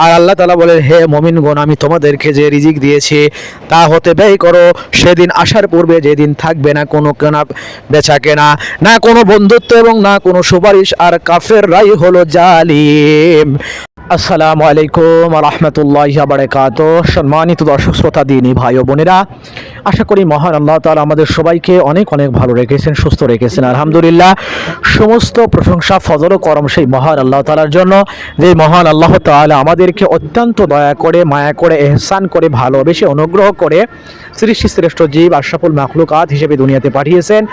আর আল্লাহ তাআলা বলেন, হে মুমিনগণ, আমি তোমাদেরকে যে রিজিক দিয়েছি তা হতে ব্যয় করো। সেদিন আসার পূর্বে যেদিন থাকবে না কোনো কেনা বেচা কেনা, না কোনো বন্ধুত্ব এবং না কোনো সুপারিশ, আর কাফেররাই হলো জালিম। আসসালামু আলাইকুম রহমতুল্লাহি ওয়া বারাকাতুহু। সম্মানিত দর্শক শ্রোতা, দিনী ভাই ও বোনেরা, আশা করি মহান আল্লাহ তাআলা আমাদের সবাইকে অনেক অনেক ভালো রেখেছেন, সুস্থ রেখেছেন। আলহামদুলিল্লাহ, সমস্ত প্রশংসা ফজল ও করম সেই মহান আল্লাহ তাআলার জন্য, যে মহান আল্লাহ তাআলা আমাদেরকে অত্যন্ত দয়া করে, মায়া করে, এহসান করে, ভালোবেসে, অনুগ্রহ করে সৃষ্টি শ্রেষ্ঠ জীব আশরাফুল মাখলুকাত হিসেবে দুনিয়াতে পাঠিয়েছেন,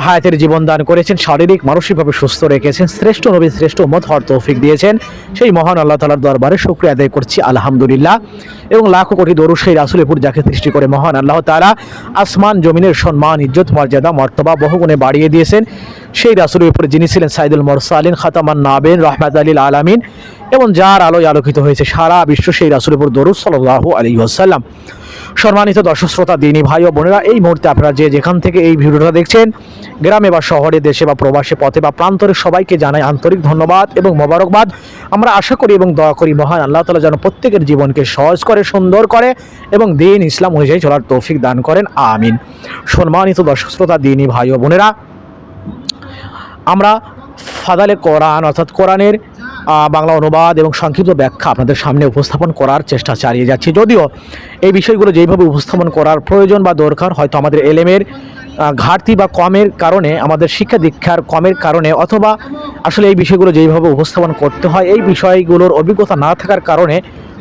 হায়াতের জীবন দান করেছেন, শারীরিক মানসিকভাবে সুস্থ রেখেছেন, শ্রেষ্ঠ নবী শ্রেষ্ঠ উম্মত হওয়ার তৌফিক দিয়েছেন। সেই মহান আল্লাহ তাআলার দরবারে শুকরিয়া আদায় করছি আলহামদুলিল্লাহ। এবং লাখো কোটি দরুদ সেই রাসূলের উপর যাকে সৃষ্টি করে মহান আল্লাহ তাআলা আসমান জমিনের সম্মান, ইজ্জত, মর্যাদা, মর্তবা বহুগুণে বাড়িয়ে দিয়েছেন সেই রাসূলের উপর, যিনি ছিলেন সাইদুল মুরসালিন, খাতামান নাবিয়িন, রাহমাতাল লিল আলামিন, এবং যার আলোয় আলোকিত হয়েছে সারা বিশ্ব, সেই রাসূলের উপর দরুদ সাল্লাল্লাহু আলাইহি ওয়াসাল্লাম। সম্মানিত দর্শক শ্রোতা, দিনী ভাই ও বোনেরা, এই মুহূর্তে আপনারা যে যেখান থেকে এই ভিডিওটা দেখছেন, গ্রামে বা শহরে, দেশে বা প্রবাসে, পথে বা প্রান্তরে, সবাইকে জানাই আন্তরিক ধন্যবাদ এবং মোবারকবাদ। আমরা আশা করি এবং দোয়া করি মহান আল্লাহ তাআলা যেন প্রত্যেকের জীবনকে সহজ করে, সুন্দর করে এবং দ্বীন ইসলাম অনুযায়ী চলার তৌফিক দান করেন, আমিন। সম্মানিত দর্শক শ্রোতা, দিনী ভাই ও বোনেরা, আমরা ফাদালে কোরআন অর্থাৎ কোরআনের বাংলা অনুবাদ এবং সংক্ষিপ্ত ব্যাখ্যা আপনাদের সামনে উপস্থাপন করার চেষ্টা চালিয়ে যাচ্ছি। যদিও এই বিষয়গুলো যেইভাবে উপস্থাপন করার প্রয়োজন বা দরকার, হয়তো আমাদের এলেমের ঘাটতি বা কমের কারণে, আমাদের শিক্ষা দীক্ষার কমের কারণে, অথবা আসলে এই বিষয়গুলো যেইভাবে উপস্থাপন করতে হয় এই বিষয়গুলোর অভিজ্ঞতা না থাকার কারণে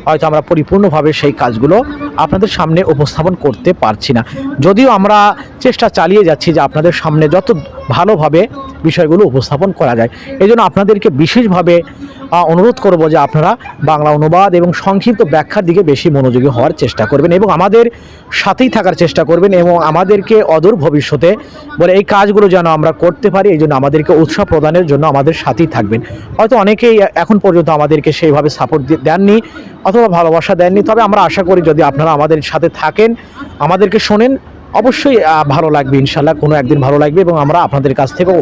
হয়তো আমরা পরিপূর্ণভাবে সেই কাজগুলো আপনাদের সামনে উপস্থাপন করতে পারছি না। যদিও আমরা চেষ্টা চালিয়ে যাচ্ছি যে আপনাদের সামনে যত ভালোভাবে বিষয়গুলো উপস্থাপন করা যায়। এই জন্য আপনাদেরকে বিশেষভাবে অনুরোধ করব যে আপনারা বাংলা অনুবাদ এবং সংক্ষিপ্ত ব্যাখ্যার দিকে বেশি মনোযোগী হওয়ার চেষ্টা করবেন এবং আমাদের সাথেই থাকার চেষ্টা করবেন, এবং আমাদেরকে অদূর ভবিষ্যতে বলে এই কাজগুলো যেন আমরা করতে পারি, এই জন্য আমাদেরকে উৎসাহ প্রদানের জন্য আমাদের সাথেই থাকবেন। হয়তো অনেকেই এখন পর্যন্ত আমাদেরকে সেইভাবে সাপোর্ট দেননি অথবা ভালোবাসা দেননি, তবে আমরা আশা করি যদি আপনারা আমাদের সাথে থাকেন, আমাদেরকে শোনেন, অবশ্যই ভালো লাগবে, ইনশাল্লাহ কোনো একদিন ভালো লাগবে এবং আমরা আপনাদের কাছ থেকেও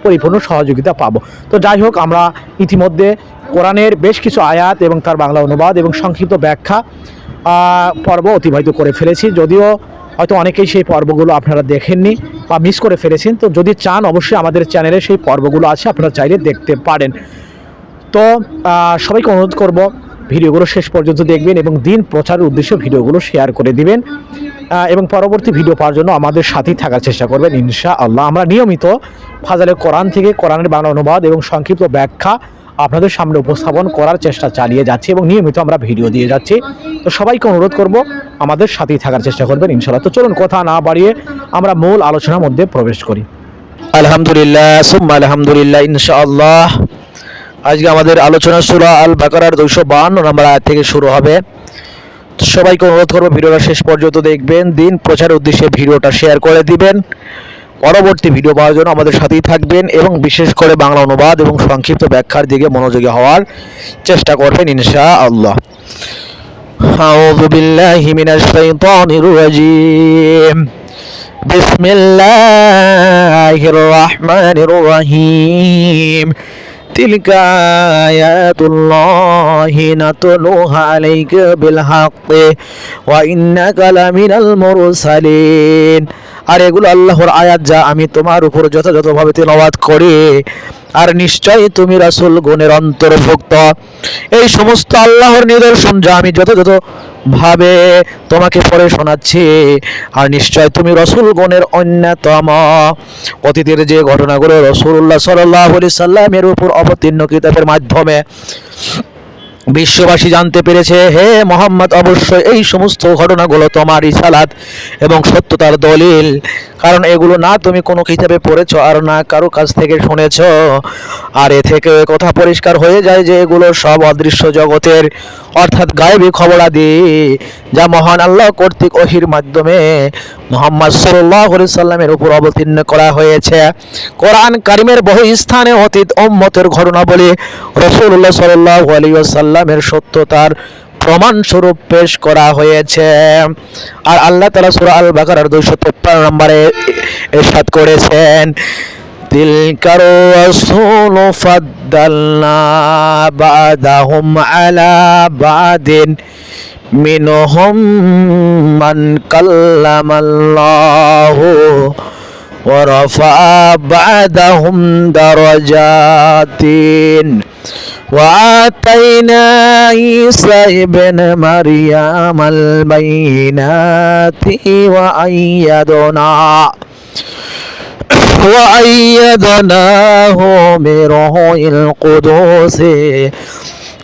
পরিপূর্ণ সহযোগিতা পাবো। তো যাই হোক, আমরা ইতিমধ্যে কোরআনের বেশ কিছু আয়াত এবং তার বাংলা অনুবাদ এবং সংক্ষিপ্ত ব্যাখ্যা পর্ব অতিবাহিত করে ফেলেছি। যদিও হয়তো অনেকেই সেই পর্বগুলো আপনারা দেখেননি বা মিস করে ফেলেছেন, তো যদি চান অবশ্যই আমাদের চ্যানেলে সেই পর্বগুলো আছে, আপনারা চাইলে দেখতে পারেন। তো সবাইকে অনুরোধ করব ভিডিওগুলো শেষ পর্যন্ত দেখবেন এবং দিন প্রচারের উদ্দেশ্যে ভিডিওগুলো শেয়ার করে দিবেন, এবং পরবর্তী ভিডিও পাওয়ার জন্য আমাদের সাথেই থাকার চেষ্টা করবেন ইনশাআল্লাহ। আমরা নিয়মিত ফাজালে কোরআন থেকে কোরআনের বাংলা অনুবাদ এবং সংক্ষিপ্ত ব্যাখ্যা আপনাদের সামনে উপস্থাপন করার চেষ্টা চালিয়ে যাচ্ছি এবং নিয়মিত আমরা ভিডিও দিয়ে যাচ্ছি। তো সবাইকে অনুরোধ করব আমাদের সাথেই থাকার চেষ্টা করবেন ইনশাআল্লাহ। তো চলুন কথা না বাড়িয়ে আমরা মূল আলোচনার মধ্যে প্রবেশ করি। আলহামদুলিল্লাহ সুম্মা আলহামদুলিল্লাহ, ইনশাআল্লাহ আজকে আমাদের আলোচনা সূরা আল বাকারার 252 নম্বর আয়াত থেকে শুরু হবে। তো সবাইকে অনুরোধ করব ভিডিওটা শেষ পর্যন্ত দেখবেন, দিন প্রচারের উদ্দেশ্যে ভিডিওটা শেয়ার করে দিবেন, পরবর্তী ভিডিও পাওয়ার জন্য আমাদের সাথেই থাকবেন এবং বিশেষ করে বাংলা অনুবাদ এবং সংক্ষিপ্ত ব্যাখ্যার দিকে মনোযোগী হওয়ার চেষ্টা করবেন ইনশাআল্লাহ। আউযু বিল্লাহি মিনাশ শাইতানির রাজীম। বিসমিল্লাহির রাহমানির রহিম। তিলকা আয়াতুল্লাহি নাতলুহা আলাইকা বিল হাক্কি ওয়া ইন্নাকা লামিনাল মুরসালিন। আর এগুলো আল্লাহর আয়াত, যা আমি তোমার উপর যথাযথভাবে তিলাওয়াত করি, আর নিশ্চয়ই তুমি রাসূলগণের অন্তর্ভুক্ত। এই সমস্ত আল্লাহর নিদর্শন যা আমি যথাযথভাবে তোমাকে পড়ে শোনাচ্ছি, আর নিশ্চয় তুমি রাসূলগণের অন্যতম। অতীতের যে ঘটনাগুলো রাসূলুল্লাহ সাল্লাল্লাহু আলাইহি সাল্লামের উপর অবতীর্ণ কিতাবের মাধ্যমে বিশ্ববাসী জানতে পেরেছে, হে মোহাম্মদ, অবশ্যই এই সমস্ত ঘটনাগুলো তোমার রিসালাত এবং সত্যতার দলিল, কারণ এগুলো না তুমি কোনো কিতাবে পড়েছো আর না কারো কাছ থেকে শুনেছো। আর এ থেকে কথা পরিষ্কার হয়ে যায় যে এগুলো সব অদৃশ্য জগতের অর্থাৎ গায়েবী খবরাদি, যা মহান আল্লাহ কর্তৃক ওহীর মাধ্যমে মুহাম্মদ সাল্লাল্লাহু আলাইহি সাল্লামের উপর অবতীর্ণ করা হয়েছে। কোরআন কারীমের বহু স্থানে অতীত উম্মতের ঘটনাবলী রাসূলুল্লাহ সাল্লাল্লাহু আলাইহি ওয়াসাল্লামের সত্যতার প্রমাণ স্বরূপ পেশ করা হয়েছে। আর আল্লাহ তাআলা সূরা আল বাকারার 253 নম্বরে ইরশাদ করেছেন, তিলকার রাসূল ফাদ্দালনা বা'দাহুম আলা বা'দিন মিনহুম মান কাল্লামাল্লাহু ওয়া রাফা বা'দাহুম দারাজাতিন وآتينا عيسى ابن مريم البينات وأيدناه بروح القدس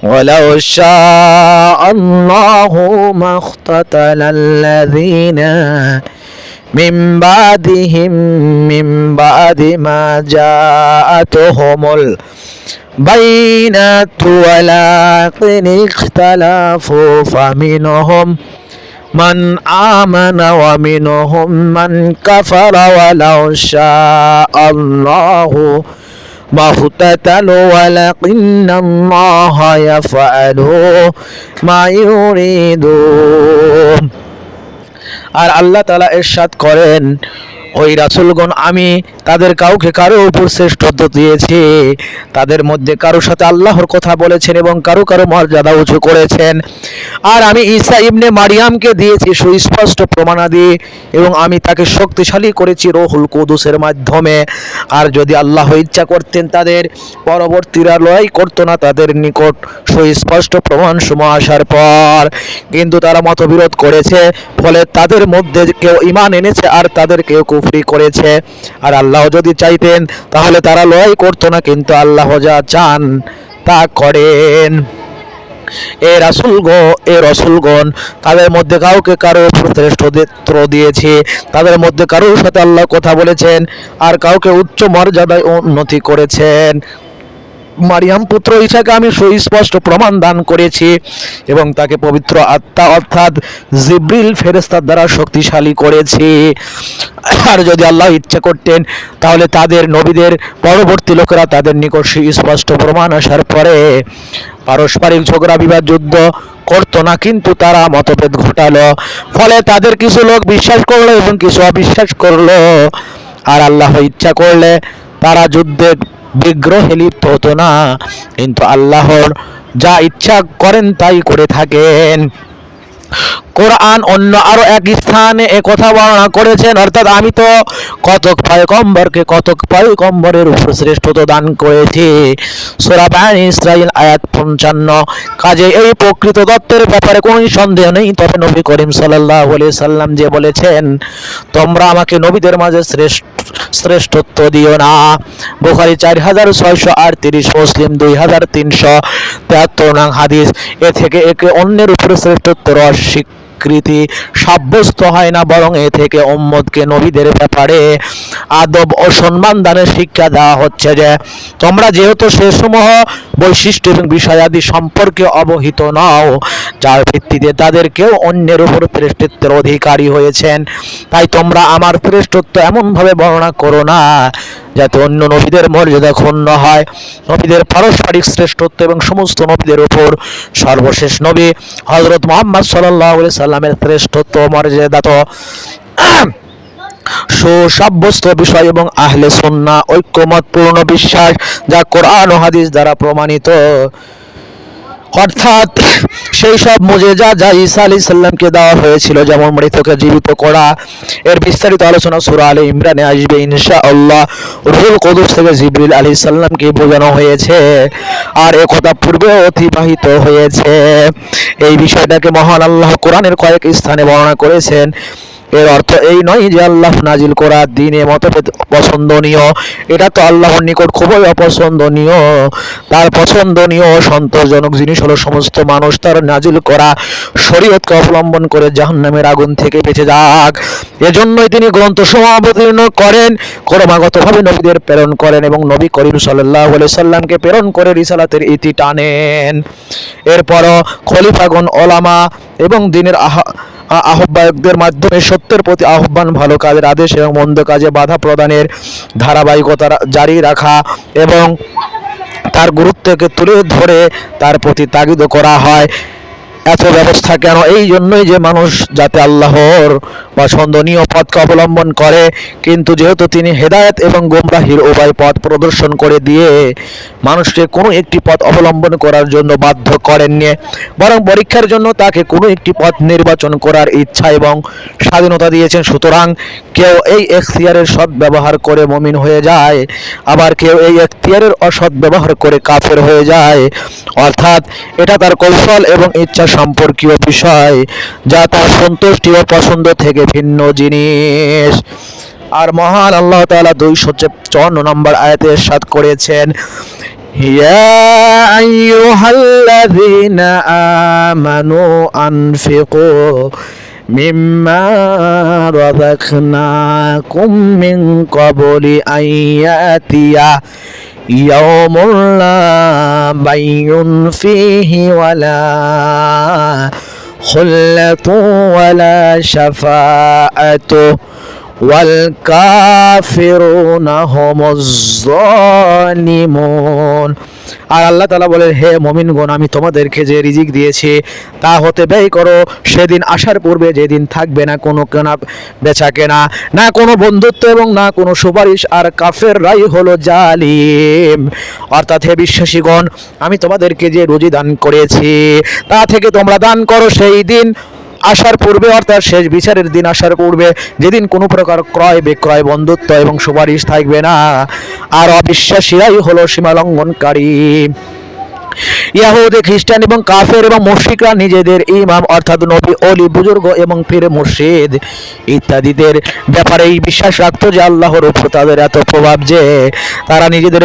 ولو شاء الله ما اقتتل الذين من بعد ما جاءتهم البينات ولكن اختلفوا فمنهم من آمن ومنهم من كفر ولو شاء الله ما اقتتلوا ولكن الله يفعل ما يريد। আর আল্লাহ তাআলা ইরশাদ করেন, ওই রাসূলগণ আমি তাদের কাউকে কারো উপর শ্রেষ্ঠত্ব দিয়েছি, তাদের মধ্যে কারোর সাথে আল্লাহর কথা বলেছেন এবং কারো কারো মর্যাদা উঁচু করেছেন। আর আমি ঈসা ইবনে মারিয়ামকে দিয়েছি সুস্পষ্ট প্রমাণাদি এবং আমি তাকে শক্তিশালী করেছি রূহুল কুদুসের মাধ্যমে। আর যদি আল্লাহ ইচ্ছা করতেন তাদের পরবর্তীরা লড়াই করতো না তাদের নিকট সুস্পষ্ট প্রমাণসমূহ আসার পর, কিন্তু তারা মতবিরোধ করেছে, ফলে তাদের মধ্যে কেউ ঈমান এনেছে আর তাদের কেউ কুফরি করেছে। আর আল্লাহ যদি চাইতেন তাহলে তারা লড়াই করতো না, কিন্তু আল্লাহ যা চান তা করেন। এ রাসূলগণ তাদের মধ্যে কাউকে কারো উপর শ্রেষ্ঠত্ব দিয়েছে, তাদের মধ্যে কারোর সাথে আল্লাহ কথা বলেছেন আর কাউকে উচ্চ মর্যাদায় উন্নতি করেছেন। মারিয়াম পুত্র ঈসাকে আমি সুস্পষ্ট প্রমাণ দান করেছি এবং তাকে পবিত্র আত্মা অর্থাৎ জিবরিল ফেরেশতার দ্বারা শক্তিশালী করেছি। আর যদি আল্লাহ ইচ্ছা করতেন তাহলে তাদের নবীদের পরবর্তী লোকেরা তাদের নিকট সুস্পষ্ট প্রমাণ আসার পরে পারস্পরিক ঝগড়া বিবাদ যুদ্ধ করতো না, কিন্তু তারা মতভেদ ঘটালো, ফলে তাদের কিছু লোক বিশ্বাস করলো এবং কিছু অবিশ্বাস করলো। আর আল্লাহ ইচ্ছা করলে তারা যুদ্ধে বিগ্রহে লিপ্ত হতো না, কিন্তু আল্লাহর যা ইচ্ছা করেন তাই করে থাকেন। কোরআন অন্য আরো এক স্থানে কথা বর্ণনা করেছেন, অর্থাৎ আমি তো কতক পয়গম্বরের উপর শ্রেষ্ঠত্ব দান করেছি। সূরা বনী ইসরাঈল আয়াত 55। কাজে এই প্রকৃত তত্ত্বের ব্যাপারে কোনো সন্দেহ নেই, তবে নবী করিম সাল্লাল্লাহু আলাইহি সাল্লাম যে বলেছেন তোমরা আমাকে নবীদের মাঝে শ্রেষ্ঠত্ব দিও না। বুখারী 4638, মুসলিম 2373 নং হাদিস। এ থেকে একে অন্যের উপর শ্রেষ্ঠত্বের স্বীকৃতি সাব্যস্ত হয় না, বরং এ থেকে উম্মতকে নবীদের ব্যাপারে আদব ও সম্মান দানের শিক্ষা দেওয়া হচ্ছে যে তোমরা যেহেতু সেসমূহ বৈশিষ্ট্য এবং বিষয়াদি সম্পর্কে অবহিত নও যার ভিত্তিতে তাদেরকেও অন্যের উপর শ্রেষ্ঠত্বের অধিকারী হয়েছেন, তাই তোমরা আমার শ্রেষ্ঠত্ব এমনভাবে বর্ণনা করো না যাতে অন্য নবীদের মর্যাদা ক্ষুণ্ণ হয়। নবীদের পারস্পরিক শ্রেষ্ঠত্ব এবং সমস্ত নবীদের উপর সর্বশেষ নবী হযরত মুহাম্মদ সাল্লাল্লাহু আলাইহি সাল্লামের শ্রেষ্ঠত্ব মর্যাদা তো সুসাব্যস্ত বিষয় এবং আহলে সুন্নাহ ঐক্যমতপূর্ণ বিশ্বাস যা কোরআন ও হাদিস দ্বারা প্রমাণিত। অর্থাৎ সেই সব মুজিজা যা ঈসা আলাইহিস সালামকে দেওয়া হয়েছিল, যেমন মৃতকে জীবিত করা, এর বিস্তারিত আলোচনা সূরা আলে ইমরানে আসবে ইনশাআল্লাহ। রূহুল কুদুস থেকে জিবরিল আলাইহিস সালামকে বোঝানো হয়েছে আর একথা পূর্বে অতিবাহিত হয়েছে। এই বিষয়টাকে মহান আল্লাহ কোরআনের কয়েক স্থানে বর্ণনা করেছেন। এর অর্থ এই নয় যে আল্লাহ নাজিল করা দ্বীনে মতভেদ পছন্দনীয়, এটা তো আল্লাহর নিকট খুবই অপছন্দনীয়। তার পছন্দনীয় ও সন্তোষজনক জিনিস হলো সমস্ত মানুষ তার নাজিল করা শরীয়তকে অবলম্বন করে জাহান্নামের আগুন থেকে বেঁচে যাক। এজন্যই তিনি গ্রন্থসমূহ অবতীর্ণ করেন, ক্রমাগতভাবে নবীদের প্রেরণ করেন এবং নবী করিম সাল্লাল্লাহু আলাইহি সাল্লামকে প্রেরণ করে রিসালাতের ইতি টানেন। এরপরও খলিফাগণ, ওলামা এবং দ্বীনের আহ্বায়কদের মাধ্যমে সত্যের প্রতি আহ্বান, ভালো কাজের আদেশ এবং মন্দ কাজে বাধা প্রদানের ধারাবাহিকতা জারি রাখা এবং তার গুরুত্বকে তুলে ধরে তার প্রতি তাগিদ করা হয়। এত ব্যবস্থা কেন? এই জন্যই যে মানুষ যাতে আল্লাহর পছন্দনীয় পথকে অবলম্বন করে, কিন্তু যেহেতু তিনি হেদায়েত এবং গোমরাহির উভয় পথ প্রদর্শন করে দিয়ে মানুষকে কোনো একটি পথ অবলম্বন করার জন্য বাধ্য করেননি, বরং পরীক্ষার জন্য তাকে কোনো একটি পথ নির্বাচন করার ইচ্ছা এবং স্বাধীনতা দিয়েছেন। সুতরাং কেউ এই এখতিয়ারের সৎ ব্যবহার করে মুমিন হয়ে যায়, আবার কেউ এই এখতিয়ারের অসৎ ব্যবহার করে কাফের হয়ে যায়। অর্থাৎ এটা তার কৌশল এবং ইচ্ছা সম্পর্কীয় বিষয়, যা তার সন্তুষ্টি ও পছন্দ থেকে ভিন্ন জিনিস। আর মহান আল্লাহ তাআলা 254 নম্বর আয়াতে ইরশাদ করেছেন, ইয়া আইয়ুহাল্লাযীনা আমানু আনফিকু মিম্মা রাযাকনাকুম মিন ক্বাবলি আন ইয়াতিয়া ইয়াউমুন লা বাইউন ফীহি ওয়ালা খুল্লাতু ওয়ালা শাফাআতু ওয়াল কাফিরুনা হুমুজ জালিমুন। আর আল্লাহ তাআলা বলেন, হে মুমিনগণ, আমি তোমাদেরকে যে রিজিক দিয়েছি তা হতে ব্যয় করো সেদিন আসার পূর্বে, যেদিন থাকবে না কোনো কেনা বেচা কেনা, না কোনো বন্ধুত্ব এবং না কোনো সুপারিশ, আর কাফেররাই হলো জালিম। অর্থাৎ হে বিশ্বাসীগণ, আমি তোমাদেরকে যে রুজি দান করেছি তা থেকে তোমরা দান করো সেই দিন আসার পূর্বে, অর্থাৎ শেষ বিচারের দিন আসার পূর্বে, যেদিন কোনো প্রকার ক্রয় বিক্রয়, বন্ধুত্ব এবং সুপারিশ থাকবে না। আর অবিশ্বাসীরাই হলো সীমালঙ্ঘনকারী। ইয়াহুদি, খ্রিস্টান এবং কাফের এবং মুশরিকরা নিজেদের ইমাম অর্থাৎ নবী, ওলি, বুজুর্গ এবং পীর মুর্শিদ ইত্যাদিদের ব্যাপারে এই বিশ্বাস রাখতো যে আল্লাহর উপর তাদের এত প্রভাব যে তারা নিজেদের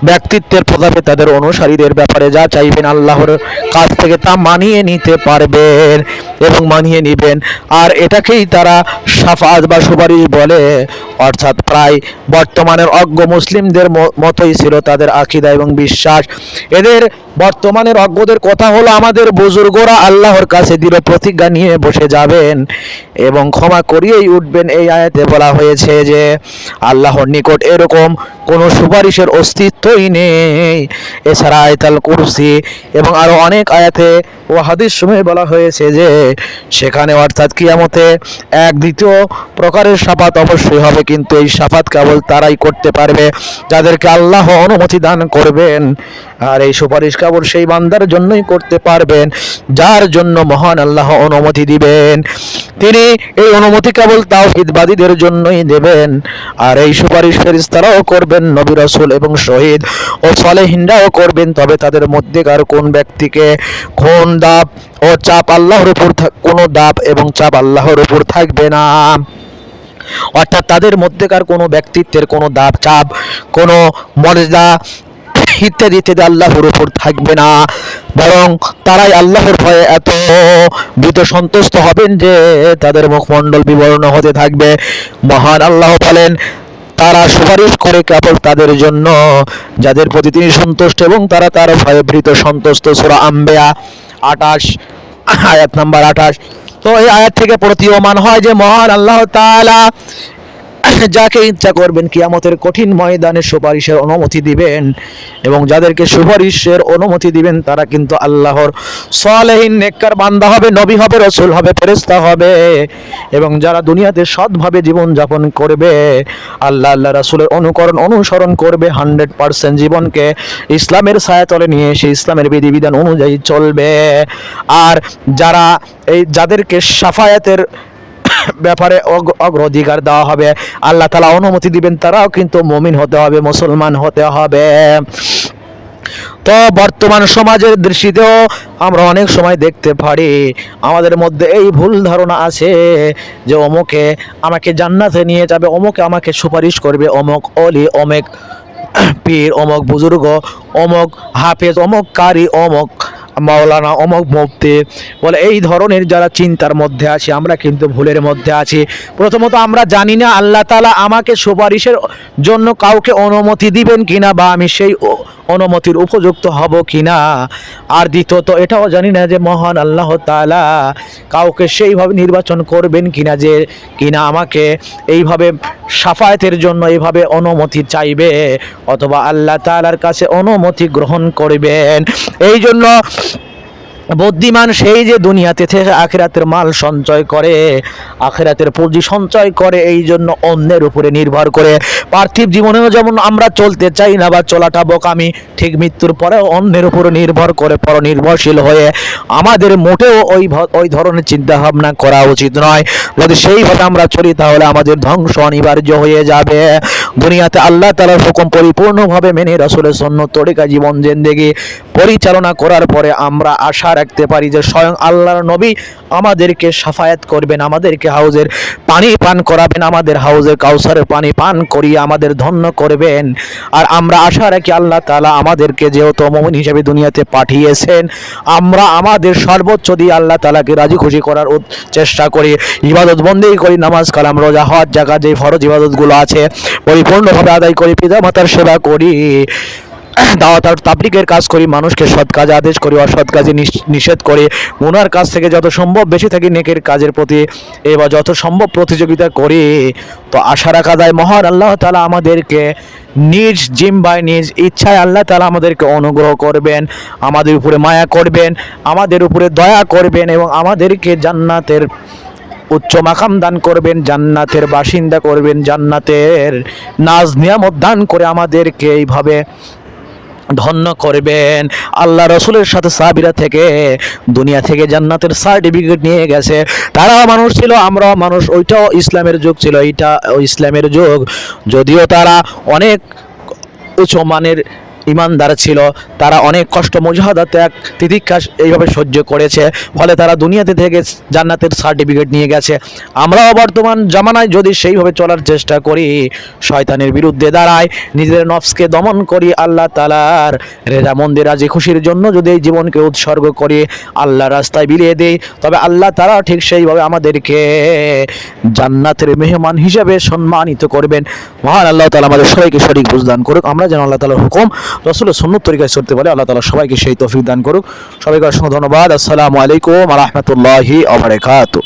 ব্যক্তিত্বের প্রভাবে তাদের অনুসারীদের ব্যাপারে যা চাইবেন আল্লাহর কাছ থেকে তা মানিয়ে নিতে পারবেন এবং মানিয়ে নেবেন। আর এটাকেই তারা শাফাআত বা সুপারিশ বলে। অর্থাৎ প্রায় বর্তমানের অজ্ঞ মুসলিমদের মতোই ছিল তাদের আকীদা এবং বিশ্বাস। এদের বর্তমানের অজ্ঞদের কথা হলো, আমাদের বুজুর্গরা আল্লাহর কাছে দৃঢ় প্রতিজ্ঞা নিয়ে বসে যাবেন এবং ক্ষমা করিয়েই উঠবেন। এই আয়াতে বলা হয়েছে যে আল্লাহর নিকট এরকম কোনো সুপারিশের অস্তিত্বই নেই। এছাড়া আয়াতুল কুরসি এবং আরো অনেক আয়াতে ও হাদিস সমূহে বলা হয়েছে যে সেখানে অর্থাৎ কিয়ামতে এক দ্বিতীয় প্রকারের শাফাত অবশ্যই হবে, কিন্তু এই শাফাত কেবল তারাই করতে পারবে যাদেরকে আল্লাহ অনুমতি দান করবেন। আর এই সুপারিশ কেবল সেই বান্দার জন্যই করতে পারবেন যার জন্য মহান আল্লাহ অনুমতি দিবেন। তিনি এই অনুমতি কেবল তাওহীদবাদীদের জন্যই দেবেন। আর এই সুপারিশ ফেরেশতারাও করবেন, নবী, রাসূল এবং শহীদ ও সালেহিনরাও করবেন। তবে তাদের মধ্যেকার কোন ব্যক্তিকে কোন দাব ও চাপ আল্লাহর উপর কোনো দাব এবং চাপ আল্লাহর উপর থাকবে না। অর্থাৎ তাদের মধ্যেকার কোনো ব্যক্তিত্বের কোনো দাব চাপ, কোনো মর্যাদা ইত্যাদি ইত্যাদি আল্লাহর উপর থাকবে না, বরং তারাই আল্লাহর ভয়ে এত ভীত সন্তুষ্ট হবেন যে তাদের মুখমণ্ডল বিবর্ণ হতে থাকবে। মহান আল্লাহ বলেন, তারা সুপারিশ করে কেবল তাদের জন্য যাদের প্রতি তিনি সন্তুষ্ট এবং তারা তার ভয়ে ভীত সন্তুষ্ট। সূরা আম্বিয়া 28 আয়াত নাম্বার 28। তো এই আয়াত থেকে প্রতীয়মান হয় যে মহান আল্লাহ তাআলা যাকে ইচ্ছা করবেন কিয়ামতের কঠিন ময়দানে সুপারিশের অনুমতি দিবেন, এবং যাদেরকে সুপারিশের অনুমতি দিবেন তারা কিন্তু আল্লাহর সালেহিন নেককার বান্দা হবে, নবী হবে, রাসূল হবে, ফেরেশতা হবে। এবং যারা দুনিয়াতে সৎভাবে জীবন যাপন করবে, আল্লাহ রাসূলের অনুসরণ করবে, 100% জীবনকে ইসলামের ছায়াতলে নিয়ে এসে ইসলামের বিধিবিধান অনুযায়ী চলবে। আর যারা যাদেরকে শাফায়াতের ব্যাপারে অগ্রাধিকার দেওয়া হবে, আল্লাহ তাআলা অনুমতি দিবেন, তারাও কিন্তু মুমিন হতে হবে, মুসলমান হতে হবে। তো বর্তমান সমাজের দৃষ্টিতেও আমরা অনেক সময় দেখতে পারি আমাদের মধ্যে এই ভুল ধারণা আছে যে অমুকে আমাকে জান্নাতে নিয়ে যাবে, অমুকে আমাকে সুপারিশ করবে, অমুক ওলি, অমুক পীর, অমুক বুজুর্গ, অমুক হাফেজ, অমুক কারি, অমুক মাওলানা, অমুক মুফতি বলে। এই ধরনের যারা চিন্তার মধ্যে আছি আমরা কিন্তু ভুলের মধ্যে আছি। প্রথমত আমরা জানি না আল্লাহ তাআলা আমাকে সুপারিশের জন্য কাউকে অনুমতি দিবেন কিনা বা আমি সেই অনুমতির উপযুক্ত হব কিনা। আর দ্বিতীয়ত এটাও জানি না যে মহান আল্লাহ তাআলা কাউকে সেইভাবে নির্বাচন করবেন কিনা যে কিনা আমাকে এইভাবে শাফায়াতের জন্য এইভাবে অনুমতি চাইবে অথবা আল্লাহ তাআলার কাছে অনুমতি গ্রহণ করবেন। এই জন্য বুদ্ধিমান সেই যে দুনিয়াতে থেকে আখিরাতের মাল সঞ্চয় করে, আখিরাতের পুঁজি সঞ্চয় করে, এই জন্য অন্যের উপরে নির্ভর করে। পার্থিব জীবনেও যেমন আমরা চলতে চাই না বা চলাটা বোকামি, ঠিক মৃত্যুর পরেও অন্যের উপরে নির্ভর করে পরনির্ভরশীল হয়ে আমাদের মোটেও ওই ধরনের চিন্তা ভাবনা করা উচিত নয়। যদি সেইভাবে আমরা চলি তাহলে আমাদের ধ্বংস অনিবার্য হয়ে যাবে। দুনিয়াতে আল্লাহ তাআলার হুকুম পরিপূর্ণভাবে মেনে রাসূলের সুন্নত তরিকা জীবন জিন্দেগি পরিচালনা করার পরে আমরা আশা রাখতে পারি যে স্বয়ং আল্লাহর নবী আমাদেরকে শাফায়াত করবেন, আমাদেরকে হাউজের পানি পান করাবেন, আমাদের হাউজের কাউসারের পানি পান করিয়ে আমাদের ধন্য করবেন। আর আমরা আশা রাখি আল্লাহ তাআলা আমাদেরকে যেহেতু মুমিন হিসেবে দুনিয়াতে পাঠিয়েছেন, আমরা আমাদের সর্বোচ্চ দিয়ে আল্লাহ তাআলাকে রাজি খুশি করার চেষ্টা করি, ইবাদত বন্দেগী করি, নামাজ কালাম রোজা হজ জাকাত যে ফরজ ইবাদতগুলো আছে পরিপূর্ণভাবে আদায় করি, পিতা মাতার সেবা করি, দাওয়াত আর তাবলীগের কাজ করি, মানুষকে সৎ কাজে আদেশ করি, অসৎ কাজে নিষেধ করি, গুনার কাজ থেকে যত সম্ভব বেশি থাকি নেকের কাজের প্রতি এবার যত সম্ভব প্রতিযোগিতা করি। তো আশা রাখা যায় মহান আল্লাহ তাআলা আমাদেরকে নিজ জিম্বায় নিজ ইচ্ছায় আল্লাহ তাআলা আমাদেরকে অনুগ্রহ করবেন, আমাদের উপরে মায়া করবেন, আমাদের উপরে দয়া করবেন এবং আমাদেরকে জান্নাতের উচ্চ মাকাম দান করবেন, জান্নাতের বাসিন্দা করবেন, জান্নাতের নাজ নিয়ামত দান করে আমাদেরকে এইভাবে ধন্য করবেন। আল্লাহ রসুলের সাথে সাহাবীরা থেকে দুনিয়া থেকে জান্নাতের সার্টিফিকেট নিয়ে গেছে। তারাও মানুষ ছিল, আমরাও মানুষ, ওইটাও ইসলামের যুগ ছিল, এইটা ইসলামের যুগ। যদিও তারা অনেক উচ্চ মানের ইমানদার ছিল, তারা অনেক কষ্ট মুজাহাদা ত্যাগ তিতিক্ষা এইভাবে সহ্য করেছে, ফলে তারা দুনিয়াতে থেকে জান্নাতের সার্টিফিকেট নিয়ে গেছে। আমরাও বর্তমান জামানায় যদি সেইভাবে চলার চেষ্টা করি, শয়তানের বিরুদ্ধে দাঁড়াই, নিজের নফসকে দমন করি, আল্লাহ তাআলার রেজামন্দি রাজি খুশির জন্য যদি এই জীবনকে উৎসর্গ করি, আল্লাহ রাস্তায় বিলিয়ে দেই, তবে আল্লাহ তাআলা ঠিক সেইভাবে আমাদেরকে জান্নাতের মেহমান হিসেবে সম্মানিত করবেন। মহান আল্লাহ তাআলা আমাদের সবাইকে সঠিক বুঝ দান করুক, আমরা যেন আল্লাহ তাআলার হুকুম রাসূলের সুন্নাত তরিকায় চলতে পারি। আল্লাহ তাআলা সবাইকে সেই তৌফিক দান করুক। সবাইকে অসংখ্য ধন্যবাদ। আসসালামু আলাইকুম ওয়া রাহমাতুল্লাহি ওয়া বারাকাতুহু।